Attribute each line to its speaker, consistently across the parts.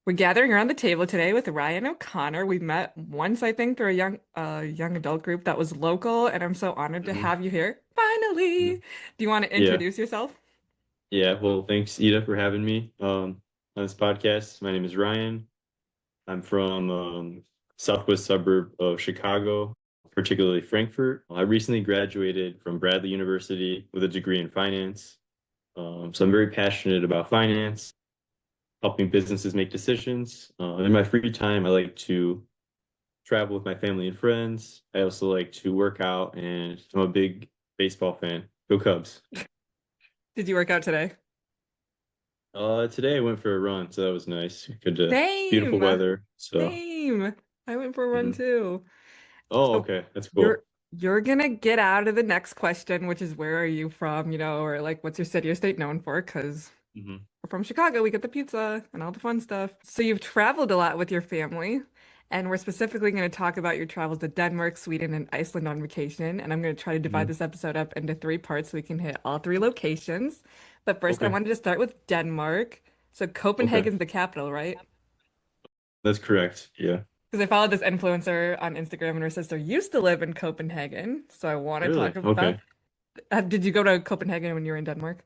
Speaker 1: We're gathering around the table today with Ryan O'Connor. We met once, I think, through a young adult group that was local, and I'm so honored to
Speaker 2: Mhm.
Speaker 1: have you here. Finally.
Speaker 2: Mhm.
Speaker 1: Do you want to
Speaker 2: Yeah,
Speaker 1: introduce yourself?
Speaker 2: yeah. Well, thanks, Ida, for having me on this podcast. My name is Ryan. I'm from southwest suburb of Chicago, particularly Frankfurt. I recently graduated from Bradley University with a degree in finance. So I'm very passionate about finance, helping businesses make decisions. In my free time, I like to travel with my family and friends. I also like to work out, and I'm a big baseball fan. Go Cubs!
Speaker 1: Did you work out today?
Speaker 2: Today I went for a run, so that was nice. Good, beautiful
Speaker 1: Same.
Speaker 2: weather. So,
Speaker 1: Same. I went for a run
Speaker 2: mhm.
Speaker 1: too.
Speaker 2: Oh,
Speaker 1: So
Speaker 2: okay, that's
Speaker 1: you're
Speaker 2: cool.
Speaker 1: you're gonna get out of the next question, which is where are you from, or like what's your city or state known for? Because
Speaker 2: Hmm.
Speaker 1: we're from Chicago, we get the pizza and all the fun stuff. So you've traveled a lot with your family, and we're specifically going to talk about your travels to Denmark, Sweden, and Iceland on vacation. And I'm going to try to divide
Speaker 2: Hmm.
Speaker 1: this episode up into three parts so we can hit all three locations. But first, I
Speaker 2: Okay,
Speaker 1: wanted to start with Denmark. So
Speaker 2: okay,
Speaker 1: Copenhagen's the capital, right?
Speaker 2: that's correct. Yeah,
Speaker 1: Because I followed this influencer on Instagram, and her sister used to live in Copenhagen. So I want to talk
Speaker 2: really.
Speaker 1: about.
Speaker 2: Okay.
Speaker 1: Did you go to Copenhagen when you were in Denmark?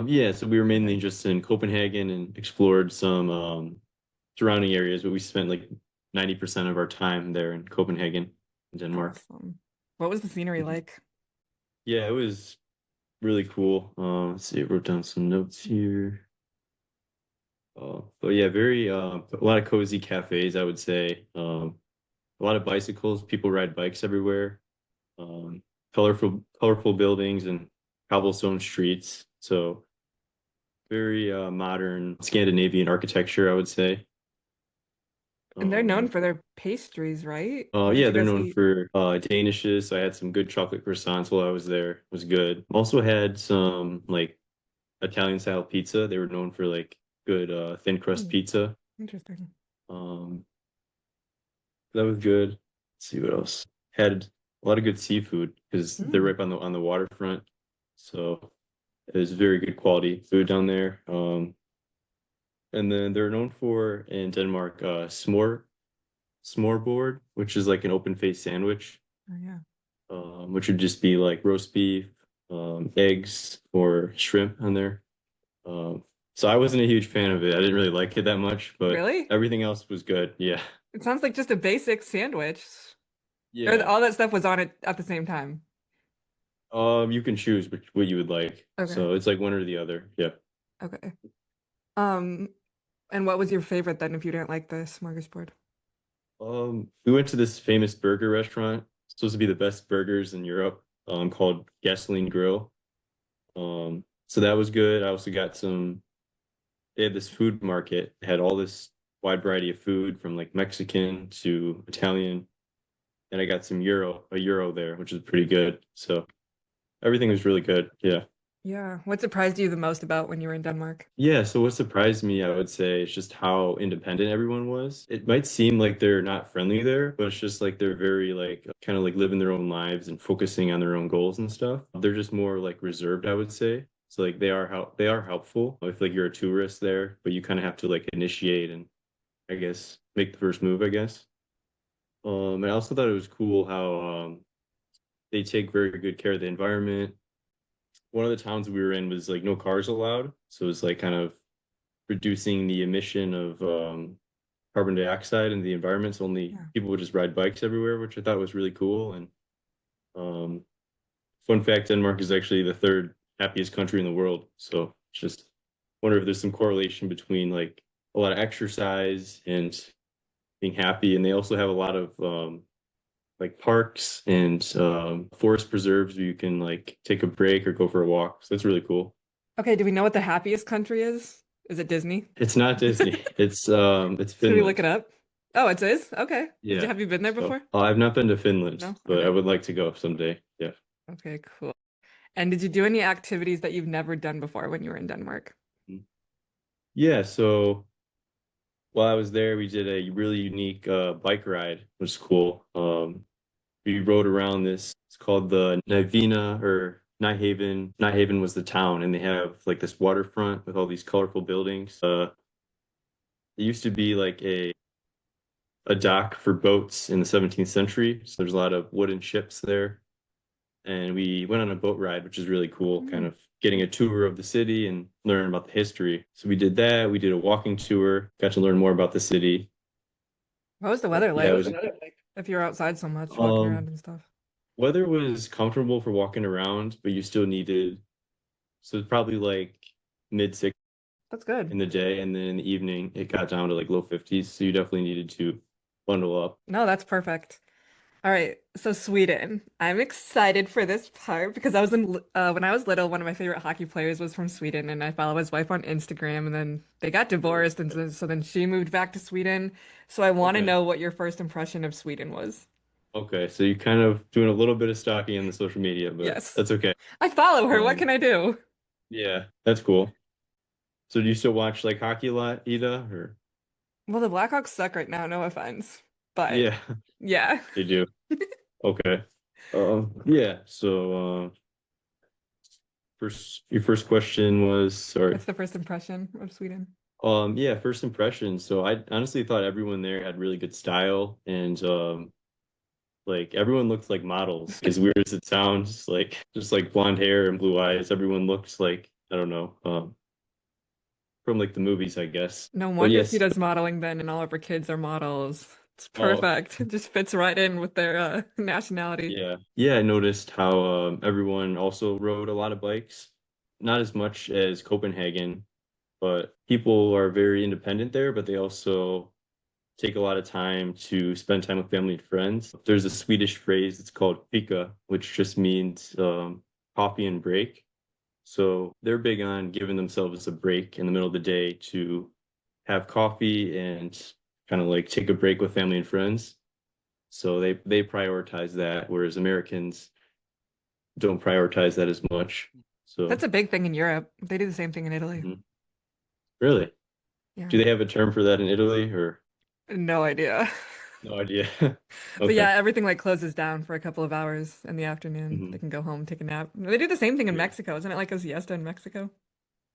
Speaker 2: Yeah. So we were
Speaker 1: Okay,
Speaker 2: mainly just in Copenhagen and explored some surrounding areas, but we spent like 90% of our time there in Copenhagen, Denmark.
Speaker 1: awesome. What was the scenery
Speaker 2: Mhm.
Speaker 1: like?
Speaker 2: Yeah, it was really cool. Let's see, I wrote down some notes here. But yeah, very a lot of cozy cafes, I would say. A lot of bicycles. People ride bikes everywhere. Um, colorful buildings and cobblestone streets. So very modern Scandinavian architecture, I would say.
Speaker 1: And they're known
Speaker 2: Um,
Speaker 1: for their pastries, right? What did
Speaker 2: yeah,
Speaker 1: you
Speaker 2: they're
Speaker 1: guys
Speaker 2: known
Speaker 1: eat?
Speaker 2: for danishes. I had some good chocolate croissants while I was there. It was good. Also had some like Italian style pizza. They were known for like good thin crust
Speaker 1: Hmm,
Speaker 2: pizza.
Speaker 1: interesting.
Speaker 2: Um, that was good. Let's see what else. Had a lot of good seafood because they're
Speaker 1: Hmm.
Speaker 2: right on the waterfront. So it was very good quality food down there. And then they're known for in Denmark smørrebrød, which is like an open face sandwich,
Speaker 1: Oh yeah.
Speaker 2: which would just be like roast beef, eggs or shrimp on there. Um, so I wasn't a huge fan of it. I didn't really like it that much, but
Speaker 1: Really?
Speaker 2: everything else was good. Yeah.
Speaker 1: It sounds like just a basic sandwich. Or
Speaker 2: Yeah.
Speaker 1: all that stuff was on it at the same time.
Speaker 2: You can choose what you would like.
Speaker 1: Okay.
Speaker 2: So it's like one or the other. Yeah.
Speaker 1: Okay. Um, and what was your favorite then if you didn't like the smorgasbord?
Speaker 2: We went to this famous burger restaurant, supposed to be the best burgers in Europe, called Gasoline Grill. So that was good. I also got some, they had this food market, it had all this wide variety of food from like Mexican to Italian. And I got a euro there, which is pretty good. So everything was really good. Yeah.
Speaker 1: Yeah. What surprised you the most about when you were in Denmark?
Speaker 2: Yeah, so what surprised me, I would say, is just how independent everyone was. It might seem like they're not friendly there, but it's just like they're very like kind of like living their own lives and focusing on their own goals and stuff. They're just more like reserved, I would say. So like they are helpful if like you're a tourist there, but you kind of have to like initiate and I guess make the first move, I guess. I also thought it was cool how they take very good care of the environment. One of the towns we were in was like no cars allowed, so it's like kind of reducing the emission of carbon dioxide in the environment. So only
Speaker 1: Yeah.
Speaker 2: people would just ride bikes everywhere, which I thought was really cool. And um, fun fact, Denmark is actually the third happiest country in the world. So just wonder if there's some correlation between like a lot of exercise and being happy. And they also have a lot of like parks and forest preserves where you can like take a break or go for a walk. So that's really cool.
Speaker 1: Okay, do we know what the happiest country is? Is it Disney?
Speaker 2: It's not Disney. It's
Speaker 1: Should we look
Speaker 2: Finland.
Speaker 1: it up? Oh, it is? Okay.
Speaker 2: Yeah.
Speaker 1: Have you been there
Speaker 2: So
Speaker 1: before?
Speaker 2: I've not been to Finland,
Speaker 1: No?
Speaker 2: but I
Speaker 1: Okay.
Speaker 2: would like to go someday. Yeah.
Speaker 1: Okay, cool. And did you do any activities that you've never done before when you were in Denmark?
Speaker 2: Yeah. So while I was there, we did a really unique bike ride, which is cool. We rode around this. It's called the Nivina or Nyhaven. Nyhaven was the town, and they have like this waterfront with all these colorful buildings. it used to be like a dock for boats in the 17th century. So there's a lot of wooden ships there. And we went on a boat ride, which is really cool, kind
Speaker 1: Mm.
Speaker 2: of getting a tour of the city and learn about the history. So we did that. We did a walking tour, got to learn more about the city.
Speaker 1: What was the
Speaker 2: But
Speaker 1: weather
Speaker 2: yeah, it
Speaker 1: like?
Speaker 2: was
Speaker 1: If you're outside so much, walking
Speaker 2: um
Speaker 1: around and stuff.
Speaker 2: weather was comfortable for walking around, but you still needed so it's probably like mid six
Speaker 1: That's good.
Speaker 2: in the day, and then in the evening it got down to like low 50s. So you definitely needed to bundle up.
Speaker 1: No, that's perfect. All right, so Sweden. I'm excited for this part because when I was little, one of my favorite hockey players was from Sweden, and I follow his wife on Instagram, and then they got
Speaker 2: Really?
Speaker 1: divorced, and
Speaker 2: Okay.
Speaker 1: so then she moved back to Sweden. So I want to
Speaker 2: Okay.
Speaker 1: know what your first impression of Sweden was.
Speaker 2: Okay. So you kind of doing a little bit of stalking in the social media, but
Speaker 1: Yes,
Speaker 2: that's okay.
Speaker 1: I follow her. What can
Speaker 2: Um,
Speaker 1: I do?
Speaker 2: yeah, that's cool. So do you still watch like hockey a lot, Ida? Or
Speaker 1: Well, the Blackhawks suck right now, no offense, but
Speaker 2: yeah,
Speaker 1: yeah.
Speaker 2: they do. Okay. Yeah. So first your first question was sorry.
Speaker 1: What's the first impression of Sweden?
Speaker 2: Yeah, first impression. So I honestly thought everyone there had really good style and like everyone looked like models. As weird as it sounds, like just like blonde hair and blue eyes, everyone looks like I don't know, from like the movies, I guess.
Speaker 1: No
Speaker 2: But
Speaker 1: wonder she
Speaker 2: yes,
Speaker 1: does modeling then, and all of her kids are models. It's
Speaker 2: oh
Speaker 1: perfect. It just fits right in with their nationality.
Speaker 2: yeah. Yeah, I noticed how everyone also rode a lot of bikes. Not as much as Copenhagen, but people are very independent there, but they also take a lot of time to spend time with family and friends. There's a Swedish phrase, it's called fika, which just means coffee and break. So they're big on giving themselves a break in the middle of the day to have coffee and kind of like take a break with family and friends. So they prioritize that, whereas Americans don't prioritize that as much.
Speaker 1: That's
Speaker 2: So
Speaker 1: a big thing in Europe. They do the same thing in Italy.
Speaker 2: mhm. Really,
Speaker 1: Yeah.
Speaker 2: do they have a term for that in Italy or
Speaker 1: No idea.
Speaker 2: no idea?
Speaker 1: But
Speaker 2: Okay.
Speaker 1: yeah, everything like closes down for a couple of hours in the afternoon. They
Speaker 2: Mhm.
Speaker 1: can go home, take a nap. They do the same thing in
Speaker 2: Yeah.
Speaker 1: Mexico. Isn't it like a siesta in Mexico?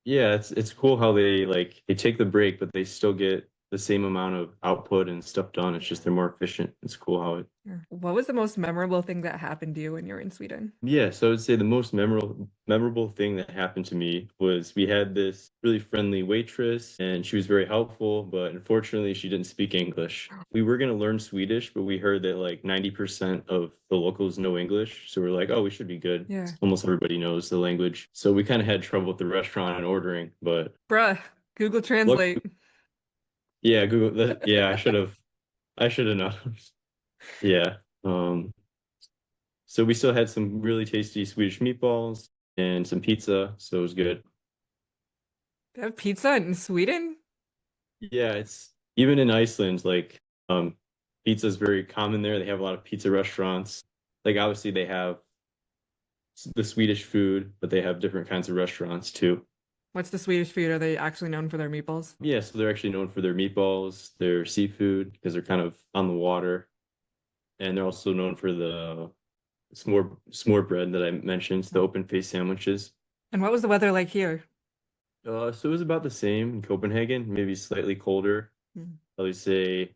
Speaker 2: Yeah, it's cool how they like they take the break, but they still get the same amount of output and stuff done. It's just they're more efficient. It's cool how it.
Speaker 1: Yeah. What was the most memorable thing that happened to you when you were in Sweden?
Speaker 2: Yeah, so I would say the most memorable thing that happened to me was we had this really friendly waitress and she was very helpful, but unfortunately she didn't speak English. We were gonna learn Swedish, but we heard that like 90% of the locals know English, so we're like, oh, we should be good.
Speaker 1: Yeah.
Speaker 2: Almost everybody knows the language. So we kind of had trouble with the restaurant and ordering, but
Speaker 1: Bruh, Google
Speaker 2: look,
Speaker 1: Translate.
Speaker 2: yeah, Google that. Yeah, I should have known. Yeah. So we still had some really tasty Swedish meatballs and some pizza, so it was good.
Speaker 1: They have pizza in Sweden?
Speaker 2: Yeah, it's even in Iceland, like pizza is very common there. They have a lot of pizza restaurants. Like obviously they have the Swedish food, but they have different kinds of restaurants too.
Speaker 1: What's the Swedish food? Are they actually known for their meatballs?
Speaker 2: Yeah, so they're actually known for their meatballs, their seafood, because they're kind of on the water, and they're also known for the s'more bread that I mentioned, the open face sandwiches.
Speaker 1: And what was the weather like here?
Speaker 2: So it was about the same in Copenhagen, maybe slightly colder.
Speaker 1: Hmm.
Speaker 2: I would say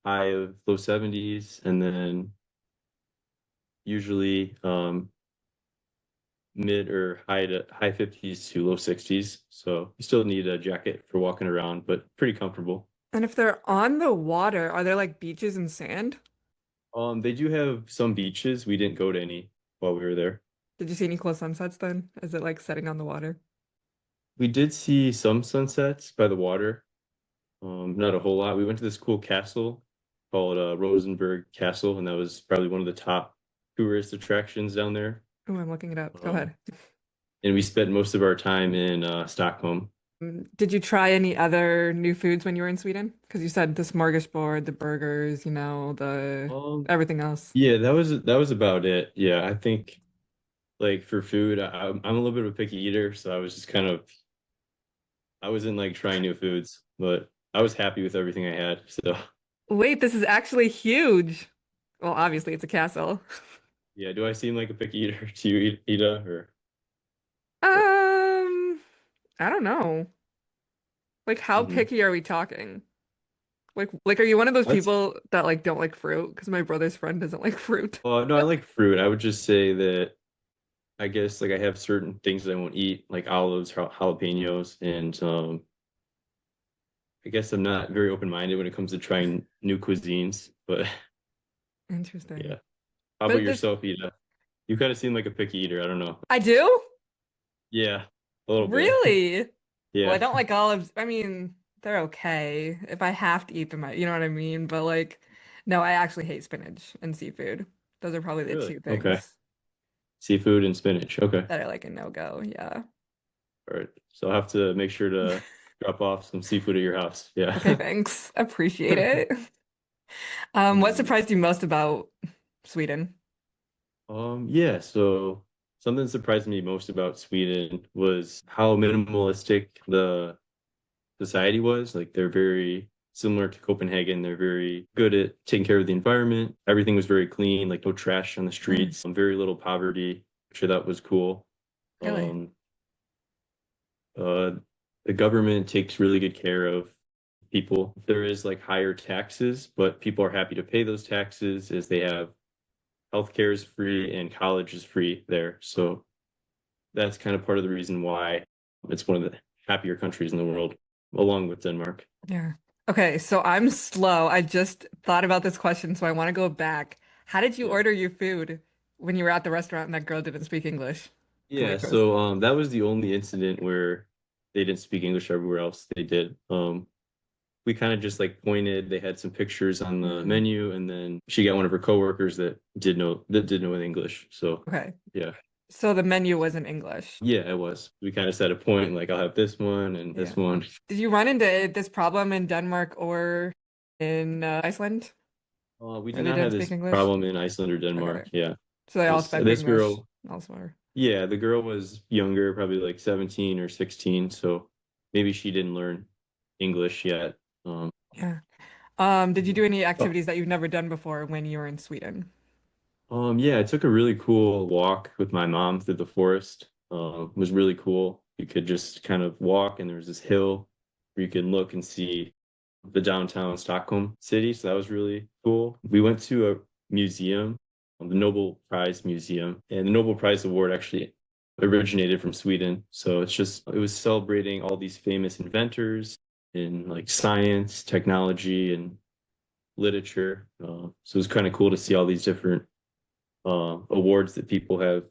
Speaker 2: high of low 70s, and then usually mid or high 50s to low 60s. So you still need a jacket for walking around, but pretty comfortable.
Speaker 1: And if they're on the water, are there like beaches and sand?
Speaker 2: They do have some beaches. We didn't go to any while we were there.
Speaker 1: Did you see any cool sunsets then? Is it like setting on the water?
Speaker 2: We did see some sunsets by the water. Not a whole lot. We went to this cool castle called Rosenberg Castle, and that was probably one of the top tourist attractions down there.
Speaker 1: Oh, I'm looking it up. Go
Speaker 2: Um,
Speaker 1: ahead.
Speaker 2: and we spent most of our time in Stockholm.
Speaker 1: Did you try any other new foods when you were in Sweden? Because you said the smorgasbord, the burgers, the
Speaker 2: Um,
Speaker 1: everything else.
Speaker 2: yeah, that was about it. Yeah, I think like for food, I'm a little bit of a picky eater, so I was just kind of I wasn't like trying new foods, but I was happy with everything I had. So
Speaker 1: Wait, this is actually huge. Well, obviously it's a castle.
Speaker 2: yeah, do I seem like a picky eater to you, Ida, or
Speaker 1: Um, I don't know. Like how
Speaker 2: Hmm.
Speaker 1: picky are we talking? Like are you one of those
Speaker 2: That's
Speaker 1: people that like don't like fruit? Because my brother's friend doesn't like fruit.
Speaker 2: no, I like fruit. I would just say that I guess like I have certain things that I won't eat, like olives, jalapenos, and I guess I'm not very open-minded when it comes to trying new cuisines. But
Speaker 1: Interesting.
Speaker 2: yeah. How about
Speaker 1: But this
Speaker 2: yourself, Ida? You kind of seem like a picky eater. I don't know.
Speaker 1: I do?
Speaker 2: Yeah, a little bit.
Speaker 1: Really? Well, I
Speaker 2: Yeah,
Speaker 1: don't like olives. I mean, they're okay if I have to eat them. You know what I mean? But like, no, I actually hate spinach and seafood. Those are probably the
Speaker 2: really.
Speaker 1: two
Speaker 2: Okay.
Speaker 1: things
Speaker 2: Seafood and spinach. Okay.
Speaker 1: that are like a no-go. Yeah.
Speaker 2: All right. So I'll have to make sure to drop off some seafood at your house.
Speaker 1: Okay,
Speaker 2: Yeah.
Speaker 1: thanks. Appreciate it. What
Speaker 2: Um,
Speaker 1: surprised you most about Sweden?
Speaker 2: yeah, so something that surprised me most about Sweden was how minimalistic the society was. Like they're very similar to Copenhagen. They're very good at taking care of the environment. Everything was very clean, like no trash on the
Speaker 1: Mm,
Speaker 2: streets, very little poverty, which I thought was cool.
Speaker 1: really?
Speaker 2: Um, uh, the government takes really good care of people. There is like higher taxes, but people are happy to pay those taxes as they have healthcare is free and college is free there. So that's kind of part of the reason why it's one of the happier countries in the world, along with Denmark.
Speaker 1: Yeah. Okay, so I'm slow. I just thought about this question, so I want to go back. How did you
Speaker 2: Yeah.
Speaker 1: order your food when you were at the restaurant and that girl didn't speak English? The
Speaker 2: Yeah,
Speaker 1: waitress.
Speaker 2: so that was the only incident where they didn't speak English everywhere else they did. We kind of just like pointed, they had some pictures on the
Speaker 1: Mm,
Speaker 2: menu, and then she got one of her coworkers that did know English. So
Speaker 1: okay.
Speaker 2: yeah.
Speaker 1: So the menu was in English.
Speaker 2: Yeah, it was. We kind of set a point like I'll have this one and
Speaker 1: Yeah.
Speaker 2: this one.
Speaker 1: Did you run into this problem in Denmark or in Iceland
Speaker 2: We
Speaker 1: where
Speaker 2: did
Speaker 1: they
Speaker 2: not have
Speaker 1: didn't speak
Speaker 2: this
Speaker 1: English?
Speaker 2: problem in Iceland or Denmark.
Speaker 1: Okay.
Speaker 2: Yeah.
Speaker 1: So they all spoke
Speaker 2: This
Speaker 1: English
Speaker 2: girl,
Speaker 1: elsewhere.
Speaker 2: yeah, the girl was younger, probably like 17 or 16, so maybe she didn't learn English yet.
Speaker 1: Yeah. Did you
Speaker 2: Yeah.
Speaker 1: do any
Speaker 2: Oh,
Speaker 1: activities that you've never done before when you were in Sweden?
Speaker 2: yeah, I took a really cool walk with my mom through the forest. It was really cool. You could just kind of walk, and there was this hill where you could look and see the downtown Stockholm city. So that was really cool. We went to a museum, the Nobel Prize Museum, and the Nobel Prize Award actually originated from Sweden. So it was celebrating all these famous inventors in like science, technology, and literature. So it was kind of cool to see all these different awards that people have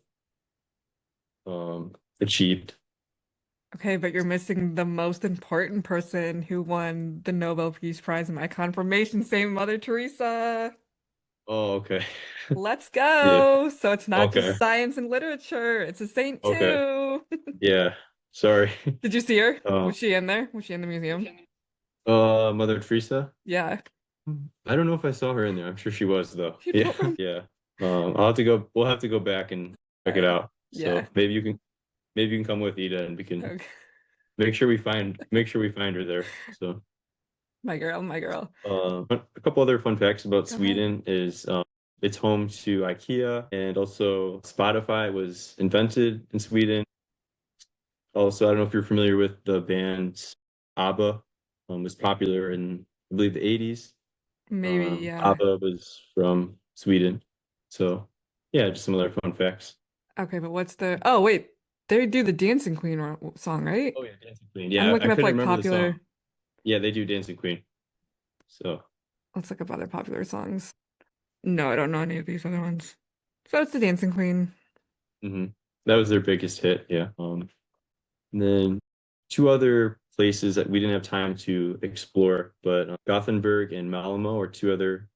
Speaker 2: achieved.
Speaker 1: Okay, but you're missing the most important person who won the Nobel Peace Prize in my confirmation, same Mother Teresa.
Speaker 2: Oh, okay.
Speaker 1: Let's
Speaker 2: Yeah.
Speaker 1: go. So it's not
Speaker 2: Okay.
Speaker 1: just science and literature, it's a saint
Speaker 2: Okay.
Speaker 1: too.
Speaker 2: Yeah. Sorry.
Speaker 1: Did you see her?
Speaker 2: Um,
Speaker 1: Was she in there? Was she in the museum?
Speaker 2: Mother Teresa.
Speaker 1: Yeah.
Speaker 2: I don't know if I saw her in there. I'm sure she was though.
Speaker 1: She
Speaker 2: Yeah,
Speaker 1: told
Speaker 2: yeah. I'll have to go. We'll have to go back and
Speaker 1: All
Speaker 2: check it
Speaker 1: right.
Speaker 2: out.
Speaker 1: Yeah.
Speaker 2: So maybe you can come with Ida, and we can
Speaker 1: Okay.
Speaker 2: make sure we find her there. So,
Speaker 1: My girl, my girl.
Speaker 2: a couple other fun facts about
Speaker 1: Go ahead.
Speaker 2: Sweden is it's home to IKEA, and also Spotify was invented in Sweden. Also, I don't know if you're familiar with the band ABBA. Was popular in I believe the 80s.
Speaker 1: Maybe, yeah.
Speaker 2: ABBA was from Sweden. So yeah, just some other fun facts.
Speaker 1: Okay, but what's the Oh, wait. They do the Dancing Queen song, right?
Speaker 2: Oh yeah, Dancing Queen.
Speaker 1: I'm
Speaker 2: Yeah, I
Speaker 1: looking up
Speaker 2: couldn't
Speaker 1: like
Speaker 2: remember the
Speaker 1: popular.
Speaker 2: song. Yeah, they do Dancing Queen. So
Speaker 1: Let's look up other popular songs. No, I don't know any of these other ones. So it's the Dancing Queen.
Speaker 2: hmm that was their biggest hit. Yeah. And then two other places that we didn't have time to explore, but Gothenburg and Malmo are two other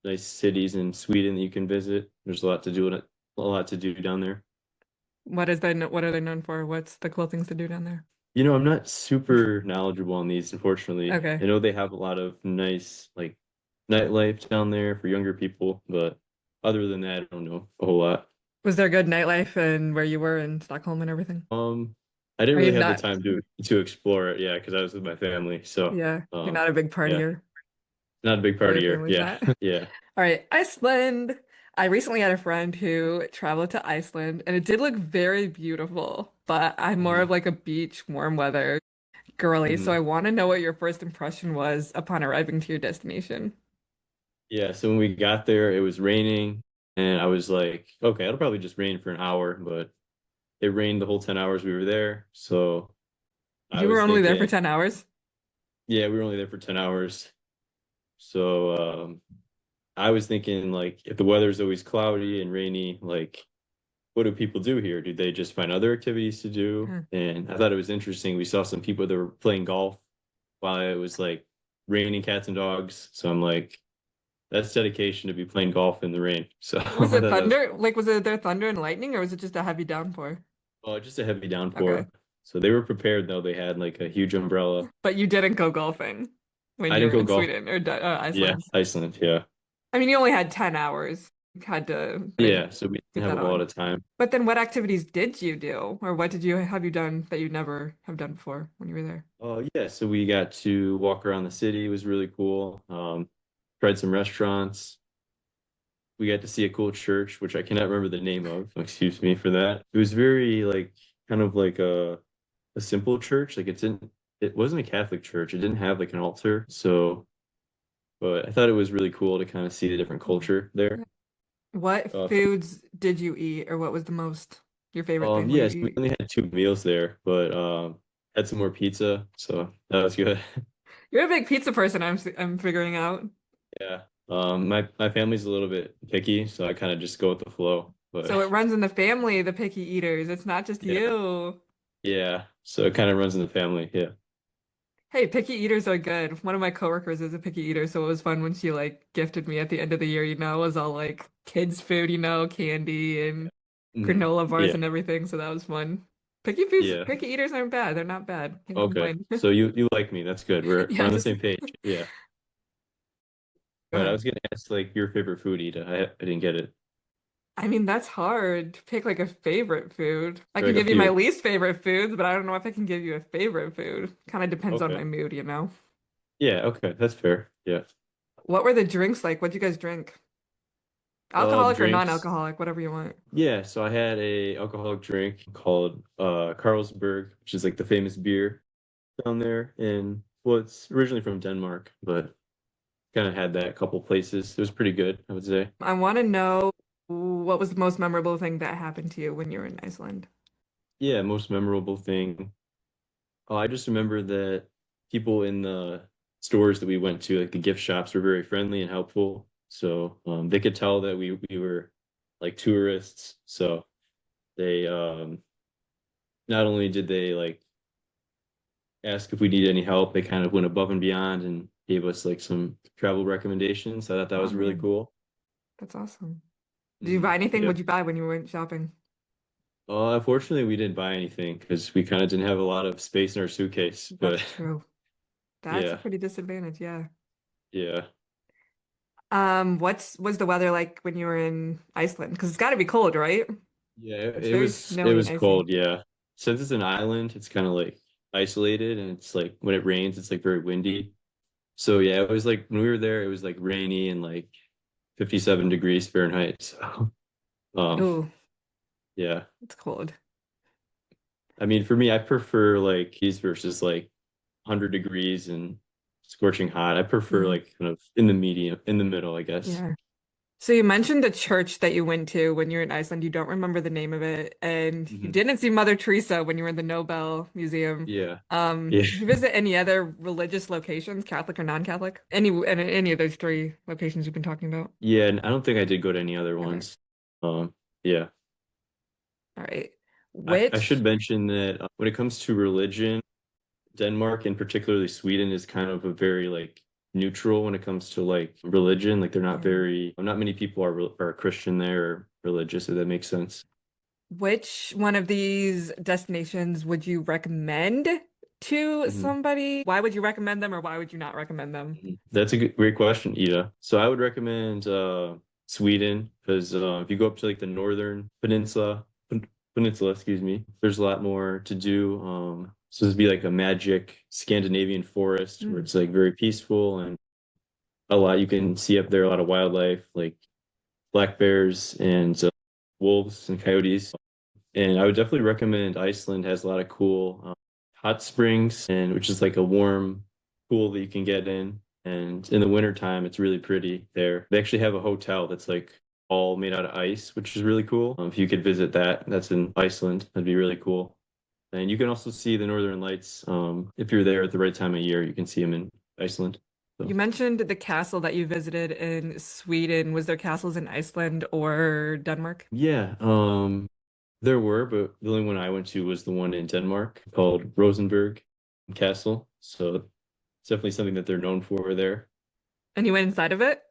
Speaker 2: nice cities in Sweden that you can visit. There's a lot to do in it, a lot to do down there.
Speaker 1: What are they known for? What's the cool things to do down there?
Speaker 2: I'm not super knowledgeable on these, unfortunately. I
Speaker 1: Okay.
Speaker 2: know they have a lot of nice like nightlife down there for younger people, but other than that, I don't know a whole lot.
Speaker 1: Was there good nightlife and where you were in Stockholm and everything?
Speaker 2: I didn't
Speaker 1: Are you
Speaker 2: really have the
Speaker 1: not?
Speaker 2: time to explore it, yeah, because I was with my family. So,
Speaker 1: Yeah, you're not a big
Speaker 2: yeah,
Speaker 1: partier.
Speaker 2: not a big
Speaker 1: Or
Speaker 2: part
Speaker 1: your
Speaker 2: of year.
Speaker 1: family's
Speaker 2: Yeah,
Speaker 1: not.
Speaker 2: yeah.
Speaker 1: All right, Iceland. I recently had a friend who traveled to Iceland and it did look very beautiful, but I'm more
Speaker 2: Mhm.
Speaker 1: of like a beach, warm weather girly, so
Speaker 2: Mhm.
Speaker 1: I want to know what your first impression was upon arriving to your destination.
Speaker 2: Yeah, so when we got there, it was raining, and I was like, okay, it'll probably just rain for an hour, but it rained the whole 10 hours we were there. So I
Speaker 1: You were
Speaker 2: was
Speaker 1: only there for
Speaker 2: thinking,
Speaker 1: 10 hours?
Speaker 2: yeah, we were only there for 10 hours. So I was thinking, like, if the weather's always cloudy and rainy, like, what do people do here? Do they just find other activities to do?
Speaker 1: Hmm.
Speaker 2: And I thought it was interesting. We saw some people that were playing golf while it was like raining cats and dogs. So I'm like, that's dedication to be playing golf in the rain. So I
Speaker 1: Was
Speaker 2: thought
Speaker 1: it
Speaker 2: that was
Speaker 1: thunder? Like, was it there thunder and lightning, or was it just a heavy downpour?
Speaker 2: just a heavy
Speaker 1: Okay.
Speaker 2: downpour. So they were prepared though. They had like a huge umbrella.
Speaker 1: But you didn't go golfing when
Speaker 2: I
Speaker 1: you
Speaker 2: didn't
Speaker 1: were
Speaker 2: go
Speaker 1: in
Speaker 2: golf.
Speaker 1: Sweden or
Speaker 2: Yeah,
Speaker 1: Iceland.
Speaker 2: Iceland. Yeah.
Speaker 1: I mean, you only had 10 hours. You had to like
Speaker 2: Yeah. So we
Speaker 1: fit
Speaker 2: didn't have
Speaker 1: that
Speaker 2: a lot
Speaker 1: on.
Speaker 2: of time.
Speaker 1: But then what activities did you do? Or what did you have you done that you never have done before when you were there?
Speaker 2: Oh yeah. So we got to walk around the city. It was really cool. Tried some restaurants. We got to see a cool church, which I cannot remember the name of. Excuse me for that. It was very like kind of like a simple church. Like it wasn't a Catholic church. It didn't have like an altar. So, but I thought it was really cool to kind of see the different
Speaker 1: Oh,
Speaker 2: culture there.
Speaker 1: yeah. What
Speaker 2: Uh,
Speaker 1: foods did you eat, or what was the most your favorite thing you
Speaker 2: yes, we
Speaker 1: eat?
Speaker 2: only had 2 meals there, but had some more pizza, so that was good.
Speaker 1: You're a big pizza person, I'm figuring out.
Speaker 2: Yeah. My family's a little bit picky, so I kind of just go with the flow. But
Speaker 1: So it runs in the family, the picky eaters. It's not just
Speaker 2: yeah,
Speaker 1: you.
Speaker 2: yeah. So it kind of runs in the family. Yeah.
Speaker 1: Hey, picky eaters are good. One of my coworkers is a picky eater, so it was fun when she like gifted me at the end of the year, it was all like kids food, candy and
Speaker 2: Mhm.
Speaker 1: granola bars
Speaker 2: Yeah.
Speaker 1: and everything, so that was fun.
Speaker 2: Yeah.
Speaker 1: Picky eaters aren't bad. They're not bad. Can't
Speaker 2: Okay.
Speaker 1: complain.
Speaker 2: So you like me. That's good. We're
Speaker 1: Yeah,
Speaker 2: on the
Speaker 1: just
Speaker 2: same page. Yeah.
Speaker 1: go
Speaker 2: But I
Speaker 1: ahead.
Speaker 2: was gonna ask like your favorite food, Ida. I didn't get it.
Speaker 1: I mean, that's hard to pick like a favorite food. I
Speaker 2: Or
Speaker 1: can
Speaker 2: like a
Speaker 1: give you my
Speaker 2: few.
Speaker 1: least favorite foods, but I don't know if I can give you a favorite food. Kind of depends on my
Speaker 2: Okay.
Speaker 1: mood.
Speaker 2: Yeah, okay. That's fair. Yeah.
Speaker 1: What were the drinks like? What'd you guys drink? Alcoholic or
Speaker 2: Drinks.
Speaker 1: non-alcoholic, whatever you want.
Speaker 2: Yeah, so I had a alcoholic drink called Carlsberg, which is like the famous beer down there in well, it's originally from Denmark, but kind of had that a couple places. It was pretty good, I would say.
Speaker 1: I want to know what was the most memorable thing that happened to you when you were in Iceland?
Speaker 2: Yeah, most memorable thing. Oh, I just remember that people in the stores that we went to, like the gift shops, were very friendly and helpful. So they could tell that we were like tourists. So they not only did they like ask if we needed any help, they kind of went above and beyond and gave us like some travel recommendations. I thought that
Speaker 1: Oh
Speaker 2: was really
Speaker 1: man,
Speaker 2: cool.
Speaker 1: that's awesome. Did you buy
Speaker 2: Hmm.
Speaker 1: anything?
Speaker 2: Yeah.
Speaker 1: What'd you buy when you went shopping?
Speaker 2: Unfortunately, we didn't buy anything because we kind of didn't have a lot of space in our suitcase. But
Speaker 1: That's true. That's a
Speaker 2: yeah,
Speaker 1: pretty disadvantage, yeah.
Speaker 2: yeah,
Speaker 1: What's was the weather like when you were in Iceland? Because it's got to be cold, right?
Speaker 2: yeah.
Speaker 1: It's
Speaker 2: It
Speaker 1: very
Speaker 2: it
Speaker 1: snowy and
Speaker 2: was
Speaker 1: icy.
Speaker 2: cold. Yeah, since it's an island, it's kind of like isolated, and it's like when it rains, it's like very windy. So yeah, it was like when we were there, it was like rainy and like 57 degrees Fahrenheit. So um,
Speaker 1: Oh,
Speaker 2: yeah.
Speaker 1: it's cold.
Speaker 2: I mean, for me, I prefer like these versus like 100 degrees and scorching hot. I prefer
Speaker 1: Yeah,
Speaker 2: like kind of in the medium, in the middle, I guess.
Speaker 1: yeah. So you mentioned the church that you went to when you were in Iceland. You don't remember the name of it, and you
Speaker 2: Hmm.
Speaker 1: didn't see Mother Teresa when you were in the Nobel Museum.
Speaker 2: Yeah. Yeah.
Speaker 1: Did you visit any other religious locations, Catholic or non-Catholic? Any of those three locations you've been talking about?
Speaker 2: Yeah. And I don't think I did go to any other
Speaker 1: Okay.
Speaker 2: ones. Yeah.
Speaker 1: All right.
Speaker 2: I should
Speaker 1: Which,
Speaker 2: mention that when it comes to religion, Denmark and particularly Sweden is kind of a very like neutral when it comes to like religion. Like they're not
Speaker 1: yeah.
Speaker 2: very, not many people are Christian there or religious, if that makes sense.
Speaker 1: Which one of these destinations would you recommend to
Speaker 2: Mhm.
Speaker 1: somebody? Why would you recommend them or why would you not recommend them?
Speaker 2: That's a great question, Ida. So I would recommend Sweden because if you go up to like the northern peninsula, excuse me, there's a lot more to do. So this would be like a magic Scandinavian forest where
Speaker 1: Hmm.
Speaker 2: it's like very peaceful and a lot you can see up there, a lot of wildlife like black bears and wolves and coyotes. And I would definitely recommend Iceland has a lot of cool hot springs, and which is like a warm pool that you can get in. And in the wintertime, it's really pretty there. They actually have a hotel that's like all made out of ice, which is really cool. If you could visit that, that's in Iceland. That'd be really cool. And you can also see the Northern Lights. If you're there at the right time of year, you can see them in Iceland.
Speaker 1: You
Speaker 2: So
Speaker 1: mentioned the castle that you visited in Sweden. Was there castles in Iceland or Denmark?
Speaker 2: yeah, there were, but the only one I went to was the one in Denmark called Rosenborg Castle. So it's definitely something that they're known for there.
Speaker 1: And you went inside of it?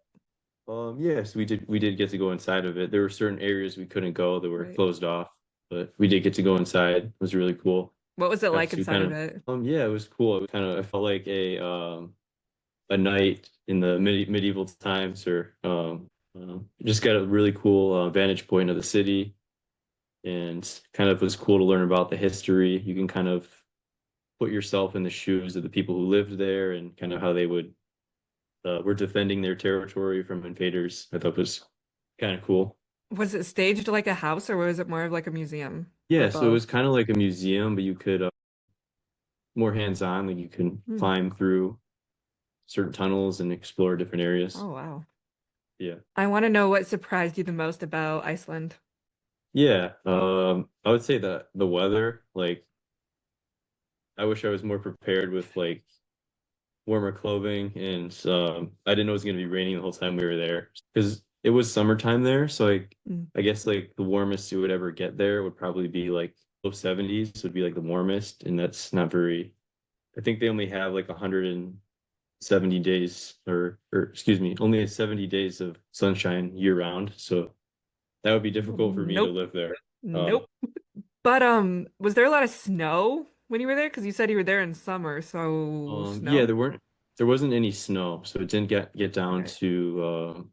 Speaker 2: Yes, we did get to go inside of it. There were certain areas we couldn't go that were
Speaker 1: Right.
Speaker 2: closed off, but we did get to go inside. It was really cool.
Speaker 1: What was it
Speaker 2: Got
Speaker 1: like
Speaker 2: to
Speaker 1: inside
Speaker 2: kind
Speaker 1: of
Speaker 2: of
Speaker 1: it?
Speaker 2: yeah, it was cool. It was kind of I felt like a night in the medieval times or just got a really cool vantage point of the city and kind of was cool to learn about the history. You can kind of put yourself in the shoes of the people who lived there and kind of how they would were defending their territory from invaders. I thought was kind of cool.
Speaker 1: Was it staged like a house or was it more of like a museum or
Speaker 2: Yeah, so it was
Speaker 1: both?
Speaker 2: kind of like a museum, but you could more hands-on, like you can
Speaker 1: Hmm.
Speaker 2: climb through certain tunnels and explore different areas.
Speaker 1: Oh, wow.
Speaker 2: Yeah.
Speaker 1: I want to know what surprised you the most about Iceland.
Speaker 2: Yeah, I would say that the weather, like I wish I was more prepared with like warmer clothing and I didn't know it was gonna be raining the whole time we were there because it was summertime there, so like
Speaker 1: Mm.
Speaker 2: I guess like the warmest you would ever get there would probably be like low 70s would be like the warmest, and that's not very. I think they only have like 170 days or excuse me, only 70 days of sunshine year round, so that would be difficult for me to
Speaker 1: Nope.
Speaker 2: live there.
Speaker 1: Nope. But was there a lot of snow when you were there? Because you said you were there in summer, so
Speaker 2: Yeah,
Speaker 1: snow?
Speaker 2: there wasn't any snow, so it didn't get down
Speaker 1: Okay.
Speaker 2: to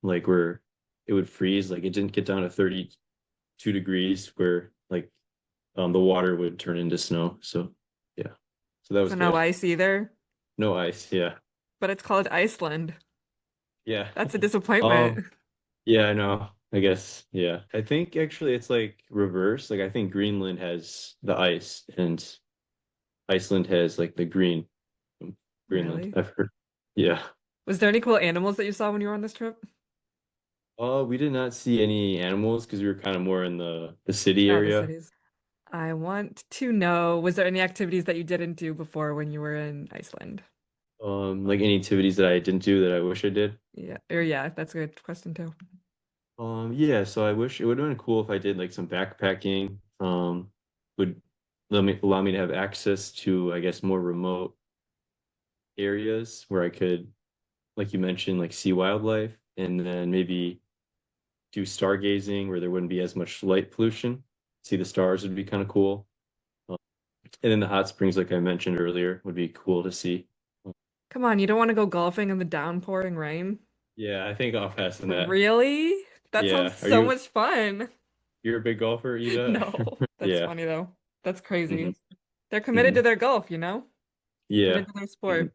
Speaker 2: like where it would freeze. Like it didn't get down to 32 degrees where like the water would turn into snow. So yeah. So that
Speaker 1: So
Speaker 2: was
Speaker 1: no
Speaker 2: good.
Speaker 1: ice either,
Speaker 2: No ice, yeah.
Speaker 1: but it's called Iceland.
Speaker 2: Yeah.
Speaker 1: That's a disappointment.
Speaker 2: Um yeah, I know. I guess, yeah. I think actually it's like reverse. Like I think Greenland has the ice and Iceland has like the green. Greenland.
Speaker 1: Really?
Speaker 2: I've heard. Yeah.
Speaker 1: Was there any cool animals that you saw when you were on this trip?
Speaker 2: We did not see any animals because we were kind of more in the city
Speaker 1: Oh, the
Speaker 2: area.
Speaker 1: cities. I want to know, was there any activities that you didn't do before when you were in Iceland?
Speaker 2: Like any activities that I didn't do that I wish I did.
Speaker 1: Yeah, or yeah, that's a good question too.
Speaker 2: Yeah, so I wish it would have been cool if I did like some backpacking. Would allow me to have access to, I guess, more remote areas where I could, like you mentioned, like see wildlife and then maybe do stargazing where there wouldn't be as much light pollution. See the stars would be kind of cool. Um, and then the hot springs, like I mentioned earlier, would be cool to see.
Speaker 1: Come on, you don't want to go golfing in the downpouring rain?
Speaker 2: Yeah, I think I'll pass on that.
Speaker 1: Really? That sounds
Speaker 2: Yeah.
Speaker 1: so much fun.
Speaker 2: You're a big golfer, Ida?
Speaker 1: No, that's
Speaker 2: Yeah.
Speaker 1: funny though. That's
Speaker 2: Hmm.
Speaker 1: crazy. They're committed to
Speaker 2: Hmm.
Speaker 1: their golf, you know?
Speaker 2: Yeah.
Speaker 1: Committed to their
Speaker 2: Hmm.
Speaker 1: sport.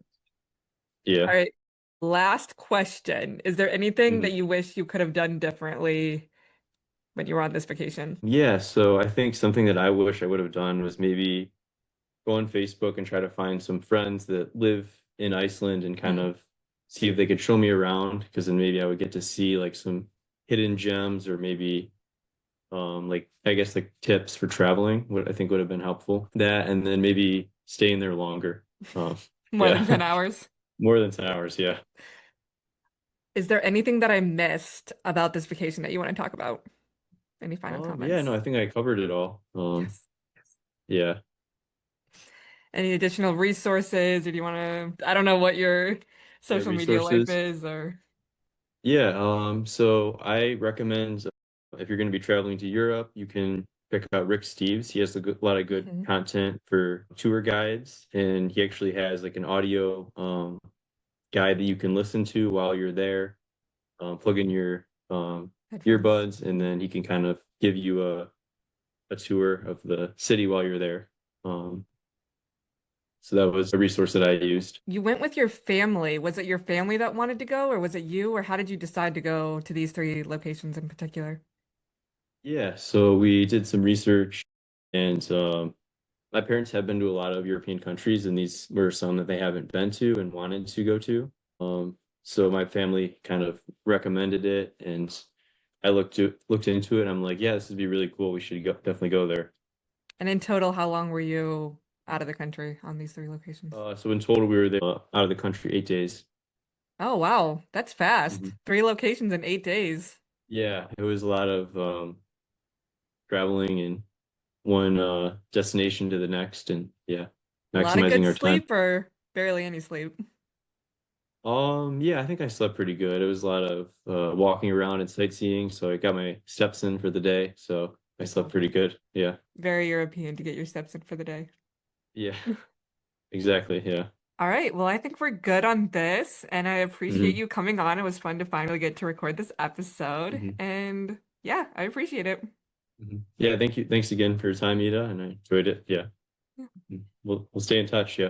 Speaker 1: All
Speaker 2: Yeah.
Speaker 1: right. Last question. Is there anything
Speaker 2: Hmm.
Speaker 1: that you wish you could have done differently when you were on this vacation?
Speaker 2: Yeah. So I think something that I wish I would have done was maybe go on Facebook and try to find some friends that live in Iceland and kind
Speaker 1: Mm,
Speaker 2: of see if they could show me around, because then maybe I would get to see like some hidden gems or maybe like I guess like tips for traveling, what I think would have been helpful. That and then maybe staying there longer. Um,
Speaker 1: more than
Speaker 2: yeah.
Speaker 1: 10 hours.
Speaker 2: More than 10 hours, yeah.
Speaker 1: Is there anything that I missed about this vacation that you want to talk about? Any final
Speaker 2: Yeah, no,
Speaker 1: comments?
Speaker 2: I think I covered it all.
Speaker 1: Yes.
Speaker 2: Yeah,
Speaker 1: Any additional resources, or do you want to, I don't know what your
Speaker 2: yeah,
Speaker 1: social media life
Speaker 2: resources.
Speaker 1: is, or
Speaker 2: Yeah, so I recommend if you're going to be traveling to Europe, you can check out Rick Steves. He has a lot of good
Speaker 1: Mhm.
Speaker 2: content for tour guides, and he actually has like an audio guide that you can listen to while you're there. Plug in your
Speaker 1: Headphones.
Speaker 2: earbuds, and then he can kind of give you a tour of the city while you're there. Um, so that was a resource that I used.
Speaker 1: You went with your family. Was it your family that wanted to go, or was it you, or how did you decide to go to these three locations in particular?
Speaker 2: Yeah, so we did some research and My parents have been to a lot of European countries, and these were some that they haven't been to and wanted to go to. So my family kind of recommended it, and I looked into it. And I'm like, yeah, this would be really cool. We should definitely go there.
Speaker 1: And in total, how long were you out of the country on these three locations?
Speaker 2: So in total, we were there out of the country 8 days.
Speaker 1: Oh, wow. That's fast.
Speaker 2: Mhm.
Speaker 1: Three locations in 8 days.
Speaker 2: Yeah, it was a lot of traveling and one destination to the next, and yeah,
Speaker 1: A lot of good
Speaker 2: maximizing our time.
Speaker 1: sleep or barely any sleep.
Speaker 2: Yeah, I think I slept pretty good. It was a lot of walking around and sightseeing, so I got my steps in for the day, so I
Speaker 1: That's
Speaker 2: slept
Speaker 1: awesome.
Speaker 2: pretty good. Yeah.
Speaker 1: Very European to get your steps in for the day.
Speaker 2: Yeah, exactly. Yeah.
Speaker 1: All right. Well, I think we're good on this, and I appreciate
Speaker 2: hmm
Speaker 1: you coming on. It was fun to finally get to record this episode.
Speaker 2: hmm
Speaker 1: And yeah, I appreciate it.
Speaker 2: Yeah, thank you. Thanks again for your time, Ida, and I enjoyed it. Yeah. We'll stay in touch. Yeah.